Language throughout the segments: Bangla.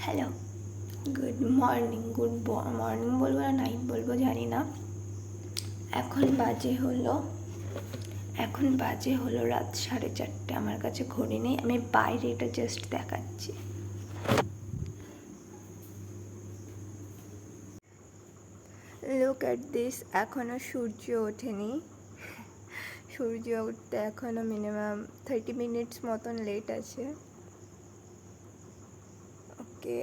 Hello, good morning. মর্নিং বলবো না নাইট বলবো জানি না। এখন বাজে হলো রাত 4:30। আমার কাছে ঘড়ি নেই, আমি বাইরে এটা জাস্ট দেখাচ্ছি। Look at this. এখনও সূর্য ওঠেনি। সূর্য উঠতে এখনও মিনিমাম 30 মিনিটস মতন লেট আছে। ওকে,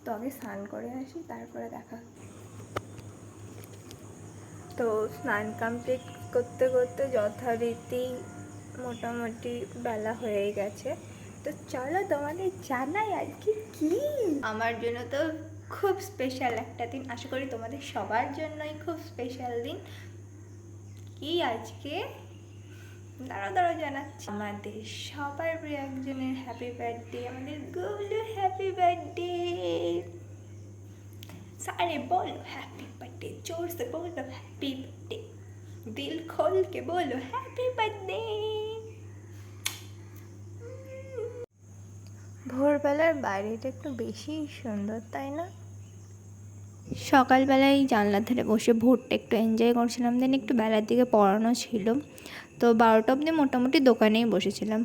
তো আগে স্নান করে আসি, তারপরে দেখা। তো স্নান কমপ্লিট করতে করতে যথারীতি মোটামুটি বেলা হয়ে গেছে। তো চলো তোমাদের জানাই আজকে কি আমার জন্য। তো খুব স্পেশাল একটা দিন, আশা করি তোমাদের সবার জন্যই খুব স্পেশাল দিন। কি আজকে দাঁড়াও জানাচ্ছি। আমাদের সবার প্রিয় একজনের হ্যাপি বার্থডে, আমাদের গুবলু হ্যাপি বার্থডে। सारे बोलो हैप्पी बर्थडे, जोर से बोलो हैप्पी बर्थडे, दिल खोल के बोलो हैप्पी बर्थडे। ভোরবেলার বাইরেটা একটু বেশি সুন্দর, তাই না? সকালবেলায় জানলার ধারে বসে ভোরটা একটু এনজয় করছিলাম। দেন একটু বেলার দিকে পড়ানো ছিল, তো 12টা অবধি মোটামুটি দোকানেই বসেছিলাম।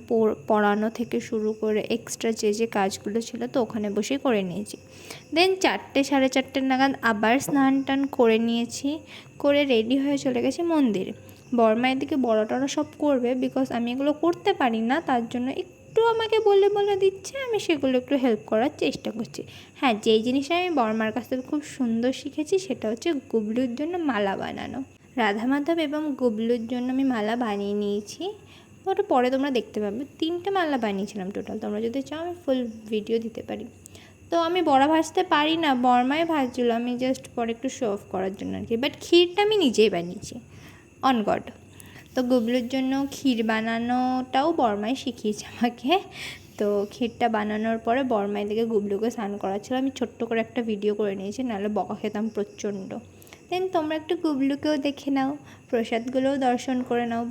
পড়ানো থেকে শুরু করে এক্সট্রা যে কাজগুলো ছিল তো ওখানে বসেই করে নিয়েছি। দেন 4টে 4:30 নাগাদ আবার স্নান টান করে নিয়েছি, করে রেডি হয়ে চলে গেছি মন্দিরে। বড়মা এদিকে বড় টড়া সব করবে, বিকজ আমি এগুলো করতে পারি না, তার জন্য একটু আমাকে বলে দিচ্ছে, আমি সেগুলো একটু হেল্প করার চেষ্টা করছি। হ্যাঁ, যেই জিনিসটা আমি বড়মার কাছ থেকে খুব সুন্দর শিখেছি সেটা হচ্ছে গুবলুর জন্য মালা বানানো। রাধা মাধব এবং গুবলুর জন্য আমি মালা বানিয়ে নিয়েছি, ওটা পরে তোমরা দেখতে পাবে। 3টে মালা বানিয়েছিলাম টোটাল, তোমরা যদি চাও আমি ফুল ভিডিও দিতে পারি। তো আমি বড়া ভাজতে পারি না, বড়মাই ভাজছিল, আমি জাস্ট পরে একটু শো অফ করার জন্য আর কি। বাট ক্ষীরটা আমি নিজেই বানিয়েছি, অন গড। তো গুবলুর জন্য ক্ষীর বানানোটাও বড়মাই শিখিয়েছে আমাকে। তো ক্ষীরটা বানানোর পরে বড়মাই দিকে গুবলুকে স্নান করাচ্ছিল, আমি ছোট্ট করে একটা ভিডিও করে নিয়েছি, নাহলে বকা খেতাম প্রচণ্ড। দেন তোমরা একটু গুবলুকেও দেখে নাও, প্রসাদগুলোও দর্শন করে নাও।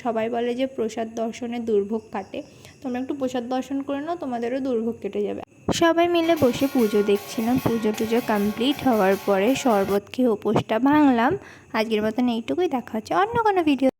সবাই বলে যে প্রসাদ দর্শনে দুর্ভোগ কাটে, তোমরা একটু প্রসাদ দর্শন করে নাও, তোমাদেরও দুর্ভোগ কেটে যাবে। সবাই মিলে বসে পুজো দেখছিলাম। পুজো কমপ্লিট হওয়ার পরে শরবত খেয়ে উপোসটা ভাঙলাম। আজকের মতন এইটুকুই, দেখা হচ্ছে অন্য কোনো ভিডিও।